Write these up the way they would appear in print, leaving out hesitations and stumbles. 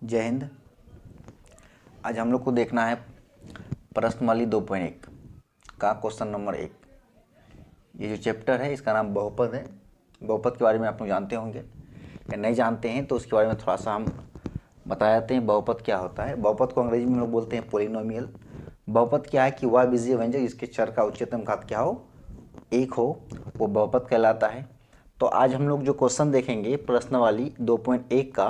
जय हिंद। आज हम लोग को देखना है प्रश्नवाली 2.1 का क्वेश्चन नंबर 1। ये जो चैप्टर है इसका नाम बहुपद है। बहुपद के बारे में आप लोग जानते होंगे या नहीं जानते हैं तो उसके बारे में थोड़ा सा हम बता जाते हैं। बहुपद क्या होता है? बहुपद को अंग्रेजी में हम लोग बोलते हैं पॉलिनोमियल। बहुपद क्या है कि वह बीजीय व्यंजक जिसके चर का उच्चतम घात क्या हो, एक हो, वो बहुपद कहलाता है। तो आज हम लोग जो क्वेश्चन देखेंगे प्रश्नवाली 2.1 का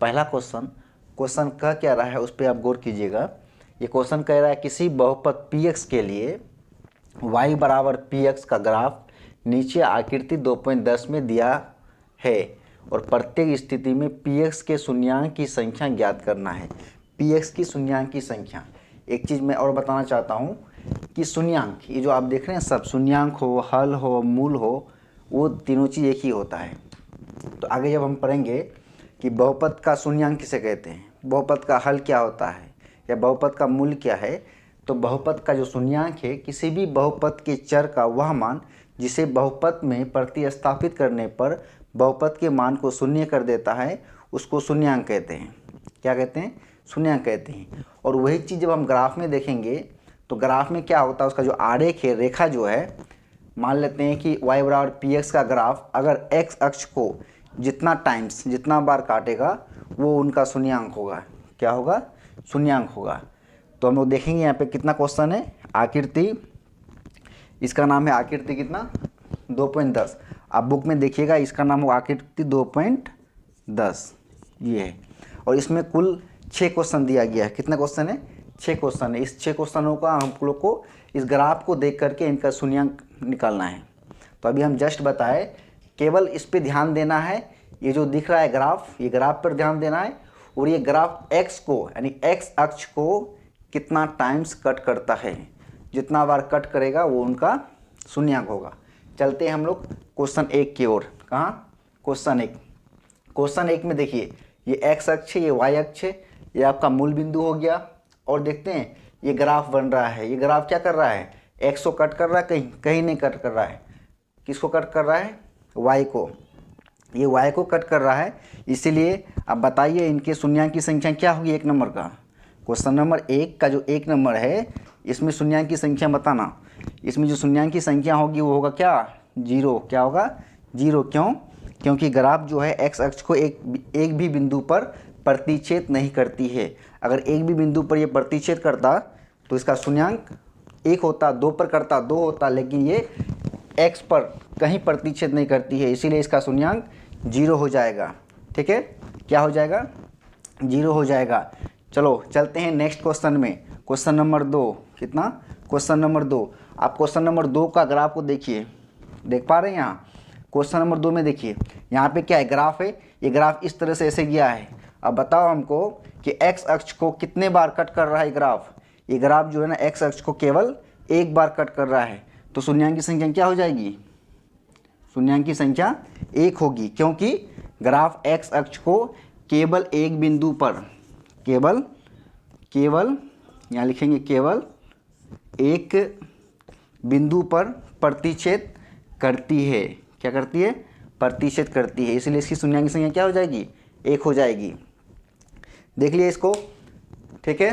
पहला क्वेश्चन कह क्या रहा है उस पर आप गौर कीजिएगा। ये क्वेश्चन कह रहा है किसी बहुपद px के लिए y बराबर px का ग्राफ नीचे आकृति 2.10 में दिया है और प्रत्येक स्थिति में px के शून्यांक की संख्या ज्ञात करना है। px की शून्यांक की संख्या। एक चीज़ मैं और बताना चाहता हूँ कि शून्यांक, ये जो आप देख रहे हैं सब, शून्यांक हो, हल हो, मूल हो, वो तीनों चीज़ एक ही होता है। तो आगे जब हम पढ़ेंगे कि बहुपद का शून्यांक किसे कहते हैं, बहुपद का हल क्या होता है या बहुपद का मूल क्या है, तो बहुपद का जो शून्यांक है किसी भी बहुपद के चर का वह मान जिसे बहुपद में प्रतिस्थापित करने पर बहुपद के मान को शून्य कर देता है उसको शून्यांक कहते हैं। क्या कहते हैं? शून्यांक कहते हैं। और वही चीज़ जब हम ग्राफ में देखेंगे तो ग्राफ में क्या होता है, उसका जो आरेख है, रेखा जो है, मान लेते हैं कि y बराबर px का ग्राफ अगर x अक्ष को जितना बार काटेगा वो उनका शून्यांक होगा। क्या होगा? शून्यांक होगा। तो हम लोग देखेंगे यहाँ पे कितना क्वेश्चन है। आकृति, इसका नाम है आकृति कितना, 2.10। आप बुक में देखिएगा इसका नाम होगा आकृति 2.10, ये है। और इसमें कुल 6 क्वेश्चन दिया गया है। कितना क्वेश्चन है? 6 क्वेश्चन है। इस 6 क्वेश्चनों का हम लोग को इस ग्राफ को देख करके इनका शून्यांक निकालना है। तो अभी हम जस्ट बताए, केवल इस पे ध्यान देना है। ये जो दिख रहा है ग्राफ, ये ग्राफ पर ध्यान देना है। और ये ग्राफ x को यानी x अक्ष को कितना टाइम्स कट करता है, जितना बार कट करेगा वो उनका शून्यांक होगा। चलते हैं हम लोग क्वेश्चन 1 की ओर। कहाँ? क्वेश्चन 1। क्वेश्चन 1 में देखिए ये x अक्ष है, ये y अक्ष है, ये आपका मूल बिंदु हो गया। और देखते हैं ये ग्राफ बन रहा है। ये ग्राफ क्या कर रहा है? x को कट कर रहा है, कहीं नहीं कट कर रहा है। किसको कट कर रहा है? y को। ये y को कट कर रहा है, इसीलिए अब बताइए इनके शून्यांक की संख्या क्या होगी 1 नंबर का। क्वेश्चन नंबर 1 का जो 1 नंबर है इसमें शून्यांक की संख्या बताना। इसमें जो शून्यांक की संख्या होगी वो होगा क्या? 0। क्या होगा? 0। क्यों? क्योंकि ग्राफ जो है x अक्ष को एक भी बिंदु पर प्रतिच्छेद नहीं करती है। अगर एक भी बिंदु पर ये प्रतिच्छेद करता तो इसका शून्यांक 1 होता, 2 पर करता 2 होता, लेकिन ये x पर कहीं प्रतिच्छेद नहीं करती है, इसीलिए इसका शून्यांक 0 हो जाएगा। ठीक है? क्या हो जाएगा? 0 हो जाएगा। चलो चलते हैं नेक्स्ट क्वेश्चन में। Question number 2। कितना? Question number 2। आप क्वेश्चन नंबर 2 का ग्राफ को देखिए, देख पा रहे हैं यहाँ? क्वेश्चन नंबर 2 में देखिए यहाँ पे क्या है, ग्राफ है। ये ग्राफ इस तरह से ऐसे गया है। अब बताओ हमको कि x अक्ष को कितने बार कट कर रहा है ग्राफ। ये ग्राफ जो है ना x अक्ष को केवल 1 बार कट कर रहा है। तो शून्यांक की संख्या क्या हो जाएगी? शून्यांक की संख्या 1 होगी, क्योंकि ग्राफ x अक्ष को केवल एक बिंदु पर, केवल यहाँ लिखेंगे केवल एक बिंदु पर प्रतिच्छेद करती है। क्या करती है? प्रतिच्छेद करती है, इसलिए इसकी शून्यांक की संख्या क्या हो जाएगी? 1 हो जाएगी। देख लिए इसको? ठीक है,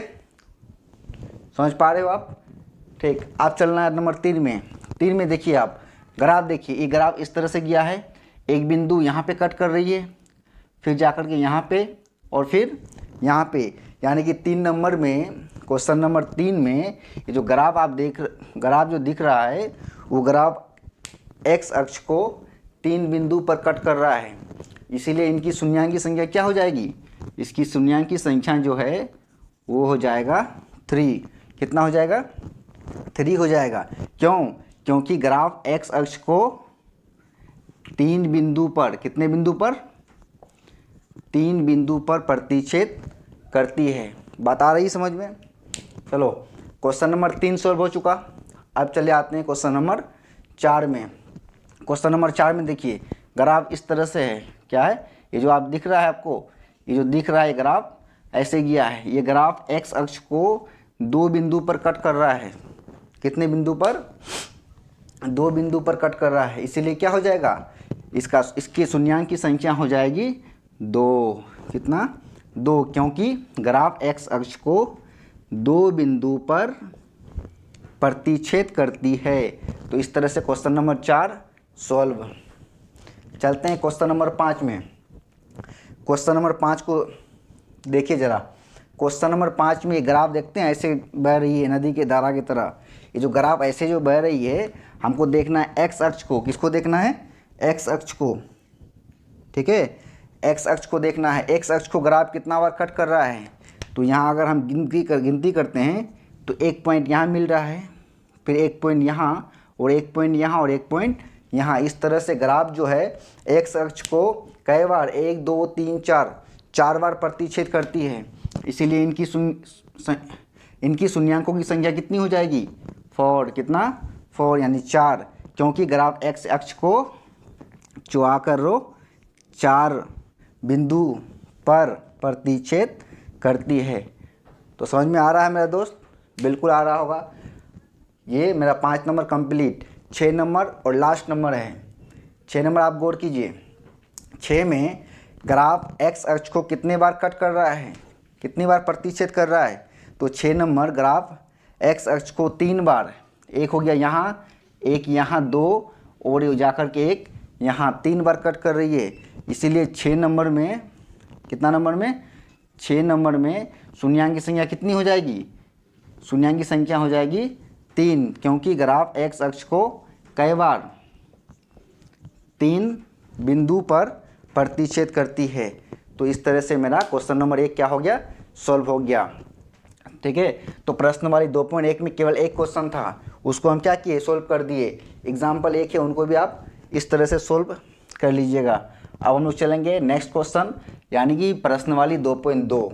समझ पा रहे हो आप? ठीक। आप चलना है नंबर 3 में। 3 में देखिए आप ग्राफ, देखिए ये ग्राफ इस तरह से गया है। एक बिंदु यहाँ पे कट कर रही है, फिर जाकर के यहाँ पे और फिर यहाँ पे, यानी कि 3 नंबर में, क्वेश्चन नंबर 3 में ये जो ग्राफ आप ग्राफ जो दिख रहा है वो ग्राफ x अक्ष को 3 बिंदु पर कट कर रहा है, इसीलिए इनकी शून्यांक की संख्या क्या हो जाएगी? इसकी शून्यांक की संख्या जो है वो हो जाएगा 3। कितना हो जाएगा? 3 हो जाएगा। क्यों? क्योंकि ग्राफ x अक्ष को 3 बिंदु पर, कितने बिंदु पर? 3 बिंदु पर प्रतिच्छेद करती है। बात आ रही समझ में? चलो क्वेश्चन नंबर 3 सॉल्व हो चुका। अब चले आते हैं क्वेश्चन नंबर 4 में। क्वेश्चन नंबर 4 में देखिए ग्राफ इस तरह से है। क्या है? ये जो आप दिख रहा है आपको, ये जो दिख रहा है ग्राफ ऐसे गया है। ये ग्राफ x अक्ष को 2 बिंदु पर कट कर रहा है। कितने बिंदु पर? 2 बिंदु पर कट कर रहा है, इसीलिए क्या हो जाएगा? इसकी शून्यांक की संख्या हो जाएगी 2। कितना? 2, क्योंकि ग्राफ एक्स अक्ष को 2 बिंदु पर प्रतिच्छेद करती है। तो इस तरह से क्वेश्चन नंबर 4 सॉल्व। चलते हैं क्वेश्चन नंबर 5 में। क्वेश्चन नंबर 5 को देखिए ज़रा। क्वेश्चन नंबर 5 में ये ग्राफ देखते हैं, ऐसे बह रही है नदी के धारा की तरह। ये जो ग्राफ ऐसे जो बह रही है, हमको देखना है एक्स अक्ष को। किसको देखना है? एक्स अक्ष को। ठीक है, एक्स अक्ष को देखना है। एक्स अक्ष को ग्राफ कितना बार कट कर रहा है? तो यहाँ अगर हम गिनती करते हैं तो 1 पॉइंट यहाँ मिल रहा है, फिर 1 पॉइंट यहाँ, और 1 पॉइंट यहाँ, और 1 पॉइंट यहाँ। इस तरह से ग्राफ जो है एक्स अक्ष को कई बार 1 2 3 4 बार प्रतिच्छेद करती है। इसीलिए इनकी शून्यांकों की संख्या कितनी हो जाएगी? 4। कितना? 4 यानी 4, क्योंकि ग्राफ एक्स अक्ष को चुआ कर 4 बिंदु पर प्रतिच्छेद करती है। तो समझ में आ रहा है मेरा दोस्त? बिल्कुल आ रहा होगा। ये मेरा 5 नंबर कंप्लीट। 6 नंबर और लास्ट नंबर है। 6 नंबर आप गौर कीजिए। 6 में ग्राफ एक्स अक्ष को कितने बार कट कर रहा है, कितनी बार प्रतिच्छेद कर रहा है? तो 6 नंबर ग्राफ एक्स अक्ष को 3 बार, एक हो गया यहाँ, एक यहाँ 2, और जाकर के एक यहाँ 3 बार कट कर रही है। इसीलिए 6 नंबर में, कितना नंबर में? 6 नंबर में शून्यांक की संख्या कितनी हो जाएगी? शून्यांक की संख्या हो जाएगी 3, क्योंकि ग्राफ एक्स अक्ष को कई बार 3 बिंदु पर प्रतिच्छेद करती है। तो इस तरह से मेरा क्वेश्चन नंबर 1 क्या हो गया? सॉल्व हो गया। ठीक है, तो प्रश्न वाली 2.1 में केवल एक क्वेश्चन था, उसको हम क्या किए? सॉल्व कर दिए। एग्जाम्पल 1 है, उनको भी आप इस तरह से सॉल्व कर लीजिएगा। अब हम लोग चलेंगे नेक्स्ट क्वेश्चन, यानी कि प्रश्न वाली 2.2।